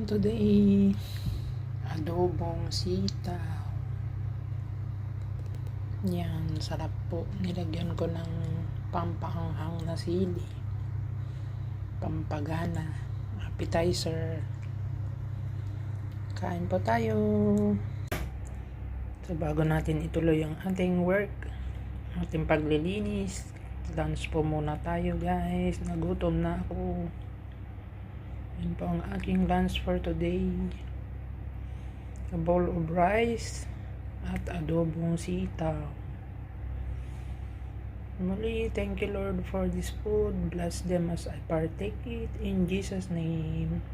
today, adobong sitaw. Yan, sarap po. Nilagyan ko ng pampaanghang na sili, pampagana, appetizer. Kain po tayo. So bago natin ituloy ang ating work, ating paglilinis, lunch po muna tayo guys. Nagutom na ako. Yan po ang aking lunch for today. A bowl of rice at adobong sitaw. Muli, thank you Lord for this food. Bless them as I partake it. In Jesus' name,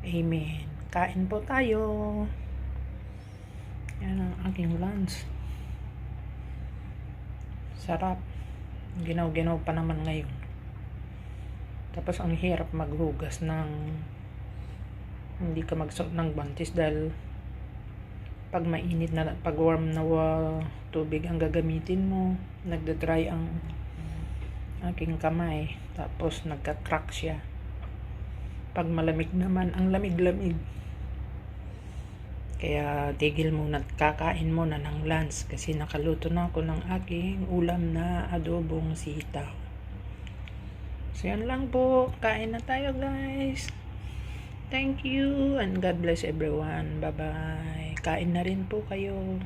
Amen. Kain po tayo. Yan ang aking lunch. Sarap. Ginaw-ginaw pa naman ngayon. Tapos ang hirap maghugas ng hindi ka magsuot ng bantis dahil pag mainit na, pag warm na tubig ang gagamitin mo, nagda-dry ang aking kamay, tapos nagka-crack siya. Pag malamig naman, ang lamig-lamig. Kaya tigil muna at kakain muna ng lunch kasi nakaluto na ako ng aking ulam na adobong sitaw. So yan lang po. Kain na tayo guys. Thank you and God bless everyone. Bye bye. Kain na rin po kayo.